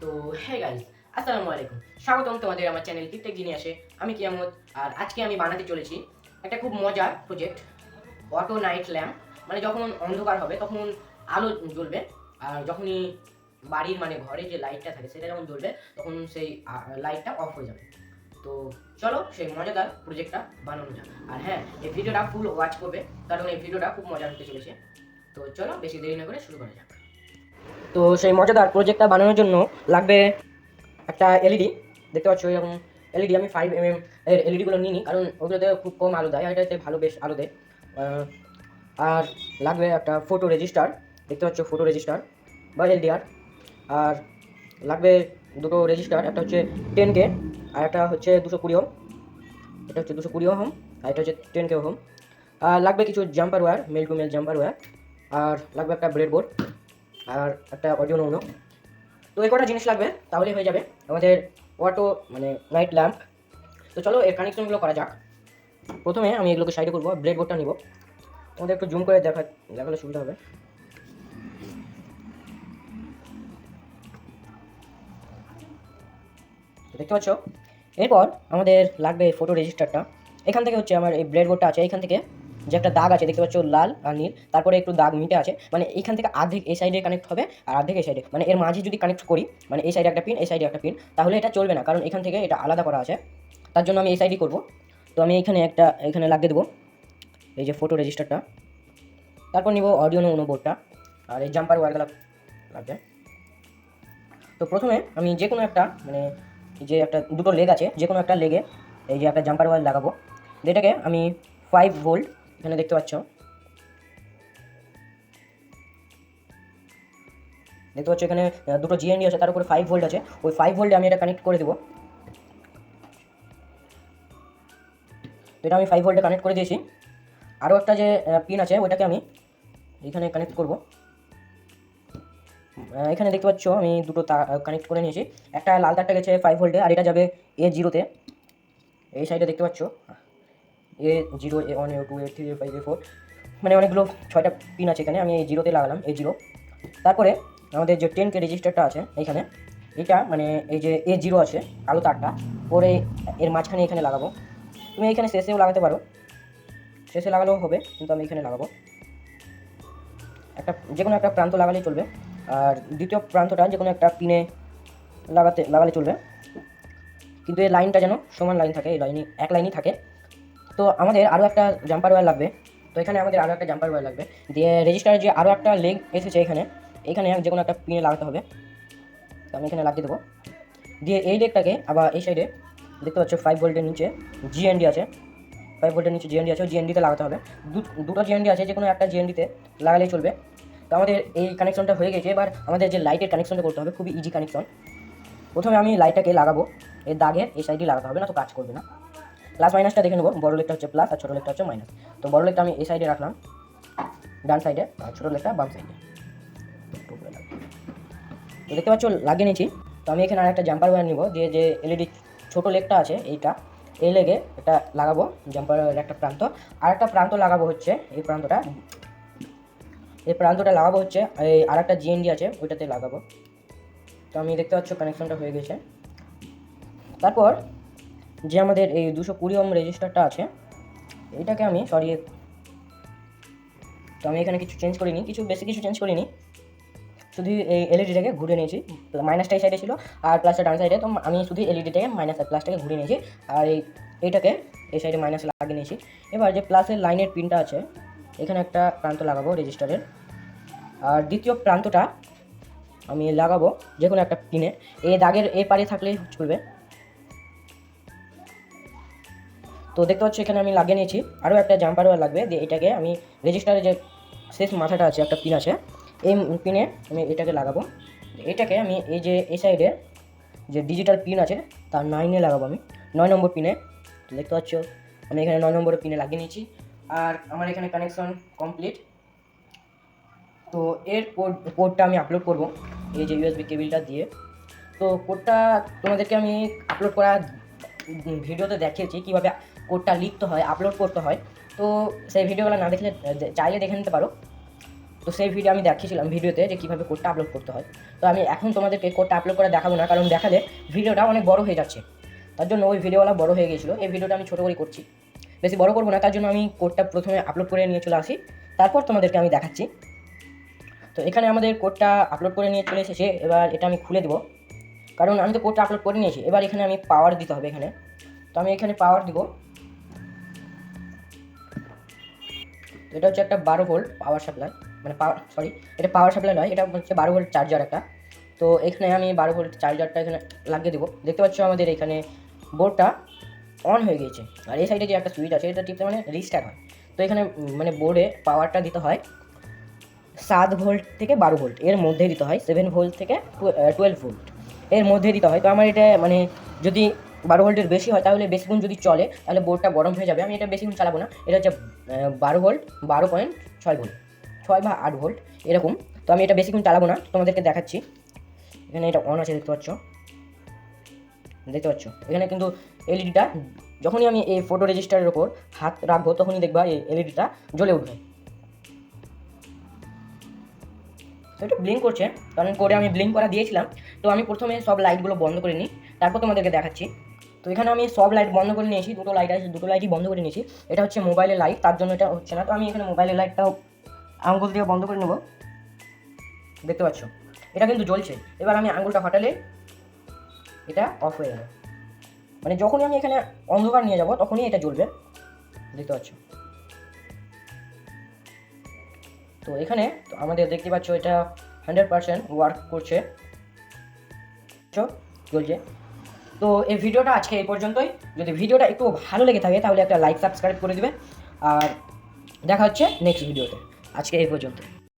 তো hey guys, আসসালামু আলাইকুম। স্বাগতম তোমাদের আমার চ্যানেল টিকটেক জিনিয়ে আসে। আমি কিয়ামত। আর আজকে আমি বানাতে চলেছি একটা খুব মজার প্রজেক্ট, অটো নাইট ল্যাম্প। মানে যখন অন্ধকার হবে তখন আলো জ্বলবে, আর যখনই বাড়ির মানে ঘরে যে লাইটটা থাকে সেটা যখন জ্বলবে তখন সেই লাইটটা অফ হয়ে যাবে। তো চলো সেই মজাদার প্রজেক্টটা বানানো যাক। আর হ্যাঁ, এই ভিডিওটা ফুল ওয়াচ করবে, কারণ এই ভিডিওটা খুব মজার হতে চলেছে। তো চলো বেশি দেরি না করে শুরু করা যাক। তো সেই মজাদার প্রজেক্টটা বানানোর জন্য লাগবে একটা এলইডি। দেখতে পাচ্ছ এরকম এলইডি। আমি 5 mm এর এলইডিগুলো নিই, কারণ ওগুলোতে খুব কম আলো দেয়, আর এটাতে ভালো বেশ আলো দেয়। আর লাগবে একটা ফটো রেজিস্টার। দেখতে পাচ্ছ ফটো রেজিস্টার বা এলডিআর। আর লাগবে দুটো রেজিস্টার, একটা হচ্ছে 10K আর একটা হচ্ছে 220 ওহম। এটা হচ্ছে 220 ওহম আর এটা হচ্ছে 10K ওহম। আর লাগবে কিছু jumper wire, male to male jumper wire. আর লাগবে একটা ব্রেডবোর্ড আর একটা অডিও নৌনো। তো এই কটা জিনিস লাগবে, তাহলেই হয়ে যাবে আমাদের অটো মানে নাইট ল্যাম্প। তো চলো এর কানেকশনগুলো করা যাক। প্রথমে আমি এগুলোকে সাইডে করবো, ব্রেডবোর্ডটা নিব। আমাদের একটু জুম করে দেখালে সুবিধা হবে। দেখতে পাচ্ছ, এরপর আমাদের লাগবে ফটো রেজিস্টারটা। এখান থেকে হচ্ছে আমার এই ব্রেডবোর্ডটা আছে, এখান থেকে যে একটা দাগ আছে দেখতে পাচ্ছ লাল আর নীল, তারপরে একটু দাগ মিটে আছে, মানে এইখান থেকে অর্ধেক এই সাইডে কানেক্ট হবে আর অর্ধেক এই সাইডে, মানে এর মাঝে যদি কানেক্ট করি, মানে এই সাইডে একটা পিন এই সাইডে একটা পিন, তাহলে এটা চলবে না, কারণ এখান থেকে এটা আলাদা করা আছে। তার জন্য আমি এই সাইডই করবো। তো আমি এখানে লাগিয়ে দেবো এই যে ফটো রেজিস্টারটা। তারপর নিব অডিও নো বোর্ডটা আর এই জাম্পার ওয়্যারগুলো লাগবে। তো প্রথমে আমি যে কোনো একটা মানে যে একটা দুটো লেগ আছে, যে কোনো একটা লেগে এই যে একটা জাম্পার ওয়্যার লাগাবো, যেটাকে আমি 5 ভোল্ট, এখানে দেখতে পাচ্ছ এখানে দুটো জিএনডি আছে, তার উপরে 5 ভোল্ট আছে। ওই 5 ভোল্টে আমি এটা কানেক্ট করে দেবো। তো এটা আমি 5 ভোল্টে কানেক্ট করে দিয়েছি। আরও একটা যে পিন আছে ওইটাকে আমি এখানে কানেক্ট করব। এখানে দেখতে পাচ্ছ আমি দুটো কানেক্ট করে নিয়েছি। একটা লাল তারটা গেছে 5 ভোল্টে, আর এটা যাবে A0-তে। এই সাইডে দেখতে পাচ্ছ A0, A1, A2, A3, A5, A4, মানে অনেকগুলো 6টা পিন আছে এখানে। আমি এই জিরোতে লাগালাম, A0। তারপরে আমাদের যে 10K রেজিস্টারটা আছে এইখানে, এটা মানে এই যে A0 আছে কালো তারটা, পরে এর মাঝখানে এখানে লাগাবো। তুমি এখানে শেষেও লাগাতে পারো, শেষে লাগালেও হবে, কিন্তু আমি এখানে লাগাবো। যে কোনো একটা প্রান্ত লাগালেই চলবে, আর দ্বিতীয় প্রান্তটা যে কোনো একটা পিনে লাগালে চলবে, কিন্তু এই লাইনটা যেন সমান লাইন থাকে, এই লাইনই এক লাইনই থাকে। তো আমাদের আরও একটা জাম্পার ওয়্যার লাগবে। তো এখানে আমাদের আরও একটা জাম্পার ওয়্যার লাগবে, দিয়ে রেজিস্টারের যে আরও একটা লেগ এসেছে এখানে যে কোনো একটা পিনে লাগাতে হবে। তো আমি এখানে লাগিয়ে দেবো। দিয়ে এই লেগটাকে আবার এই সাইডে দেখতে পাচ্ছ 5 ভোল্টের নিচে জিএনডি আছে, 5 ভোল্টের নিচে জিএনডি আছে, ওই জিএনডিতে লাগাতে হবে। দুটো জিএনডি আছে, যে কোনো একটা জিএনডিতে লাগালেই চলবে। তো আমাদের এই কানেকশনটা হয়ে গেছে। এবার আমাদের যে লাইটের কানেকশনটা করতে হবে, খুবই ইজি কানেকশন। প্রথমে আমি লাইটটাকে লাগাবো এর দাগে, এই সাইডে লাগাতে হবে, না তো কাজ করবে না। প্লাস মাইনাসটা দেখে নেবো, বড় লেগটা হচ্ছে প্লাস আর ছোটো লেগটা হচ্ছে মাইনাস। তো বড় লেগটা আমি এই সাইডে রাখলাম ডান সাইডে, আর ছোটো লেগটা বাম সাইডে। তো দেখতে পাচ্ছ লাগিয়ে নিয়েছি। তো আমি এখানে আর একটা জাম্পার ওয়্যার নিব, দিয়ে যে এলইডি ছোটো লেগটা আছে এই লেগে এটা লাগাবো জাম্পার ওয়্যারের একটা প্রান্ত। আর একটা প্রান্ত লাগাবো হচ্ছে এই প্রান্তটা লাগাবো হচ্ছে এই আর একটা জিএনডি আছে ওইটাতে লাগাবো। তো আমি দেখতে পাচ্ছ কানেকশনটা হয়ে গেছে। তারপর যে আমাদের এই 220 ওহম রেজিস্টারটা আছে, এইটাকে আমি সরিয়ে, তো আমি এখানে কিছু চেঞ্জ করিনি, বেশি কিছু চেঞ্জ করিনি, শুধু এই এলইডিটাকে ঘুরে নিয়েছি। মাইনাসটা এই সাইডে ছিল আর প্লাসটা ডান সাইডে, তো আমি শুধু এলইডিটাকে মাইনাস আর প্লাসটাকে ঘুরে নিয়েছি, আর এইটাকে এই সাইডে মাইনাস লাগিয়ে নিয়েছি। এবার যে প্লাসের লাইনের পিনটা আছে এখানে একটা প্রান্ত লাগাবো রেজিস্টারের, আর দ্বিতীয় প্রান্তটা আমি লাগাবো যে কোনো একটা পিনে, এই দাগের এ পারে থাকলেই চলবে। তো দেখতে পাচ্ছ এখানে আমি লাগিয়ে নিয়েছি। আরও একটা জাম্পার ওয়্যার লাগবে, দিয়ে এটাকে আমি রেজিস্টারের যে শেষ মাথাটা আছে একটা পিন আছে, এই পিনে আমি এটাকে লাগাবো। এটাকে আমি এই যে এই সাইডে যে ডিজিটাল পিন আছে তার 9-এ লাগাবো, আমি 9 নম্বর পিনে। তো দেখতে পাচ্ছ আমি এখানে 9 নম্বরের পিনে লাগিয়ে নিয়েছি, আর আমার এখানে কানেকশন কমপ্লিট। তো এর কোডটা আমি আপলোড করব এই যে ইউএসবি কেবিলটা দিয়ে। তো কোডটা তোমাদেরকে আমি আপলোড করা ভিডিওতে দেখিয়েছি কীভাবে কোডটা লিখতে হয়, আপলোড করতে হয়। তো সেই ভিডিওগুলো না দেখলে চাইলে দেখে নিতে পারো। তো তো সেই ভিডিও আমি দেখিয়েছিলাম ভিডিওতে যে কীভাবে কোডটা আপলোড করতে হয়। তো আমি এখন তোমাদেরকে কোডটা আপলোড করে দেখাবো না, কারণ দেখালে ভিডিওটা অনেক বড় হয়ে যাচ্ছে। তার জন্য ওই ভিডিওওয়ালা বড় হয়ে গিয়েছিলো। এই ভিডিওটা আমি ছোটো করে করছি, বেশি বড় করবো না। তার জন্য আমি কোডটা প্রথমে আপলোড করে নিয়ে চলে আসি, তারপর তোমাদেরকে আমি দেখাচ্ছি। তো এখানে আমাদের কোডটা আপলোড করে নিয়ে চলে এসেছে। এবার এটা আমি খুলে দেবো, কারণ আমি তো কোডটা আপলোড করে নিয়েছি। এবার এখানে আমি পাওয়ার দিতে হবে এখানে। তো আমি এখানে পাওয়ার দিব। তো এটা হচ্ছে একটা 12 ভোল্ট পাওয়ার সাপ্লাই, মানে এটা পাওয়ার সাপ্লাই নয়, এটা হচ্ছে 12 ভোল্ট চার্জার একটা। তো এখানে আমি 12 ভোল্ট চার্জারটা এখানে লাগিয়ে দেবো। দেখতে পাচ্ছ আমাদের এখানে বোর্ডটা অন হয়ে গিয়েছে। আর এই সাইডে যে একটা সুইচ আছে এটা টিপতে মানে রিস্টার্ট হয়। তো এখানে মানে বোর্ডে পাওয়ারটা দিতে হয় 7 ভোল্ট থেকে 12 ভোল্ট এর মধ্যে দিতে হয়, 7 ভোল্ট থেকে 12 ভোল্ট এর মধ্যে দিতে হয়। তো আমার এটা মানে যদি 12 ভোল্টের বেশি হয় তাহলে বেশিক্ষণ যদি চলে তাহলে বোর্ডটা গরম হয়ে যাবে। আমি এটা বেশিক্ষণ চালাবো না। এটা হচ্ছে 12 ভোল্ট, 12.6 ভোল্ট, 6 বা 8 ভোল্ট এরকম। তো আমি এটা বেশিক্ষণ চালাবো না, তোমাদেরকে দেখাচ্ছি। এখানে এটা অন আছে, দেখতে পাচ্ছ। এখানে কিন্তু এলইডিটা যখনই আমি এই ফটো রেজিস্টারের ওপর হাত রাখবো তখনই দেখবা এই এলইডিটা জ্বলে উঠবে। তো এটা ব্লিঙ্ক করছে, কারণ কোডে আমি ব্লিঙ্ক করা দিয়েছিলাম। তো আমি প্রথমে সব লাইটগুলো বন্ধ করে নিই, তারপর তোমাদেরকে দেখাচ্ছি। তো এখানে আমি সব লাইট বন্ধ করে নিয়েছি, দুটো লাইট আছে, দুটো লাইটই বন্ধ করে নিয়েছি। এটা হচ্ছে মোবাইলের লাইট, তার জন্য এটা হচ্ছে না। তো আমি এখানে মোবাইলের লাইটটাও আঙুল দিয়ে বন্ধ করে নেব। দেখতে পাচ্ছ এটা কিন্তু জ্বলছে। এবার আমি আঙুলটা ফাটালে এটা অফ হয়ে যাবে, মানে যখনই আমি এখানে অন্ধকার নিয়ে যাব তখনই এটা জ্বলবে। দেখতে পাচ্ছ। তো এখানে তো আমাদের দেখতে পাচ্ছ এটা 100% ওয়ার্ক করছে, চলছে। তো এই ভিডিওটা আজকে এই পর্যন্তই। যদি ভিডিওটা একটু ভালো লেগে থাকে তাহলে একটা লাইক সাবস্ক্রাইব করে দেবে, আর দেখা হচ্ছে নেক্সট ভিডিওতে। আজকে এই পর্যন্ত।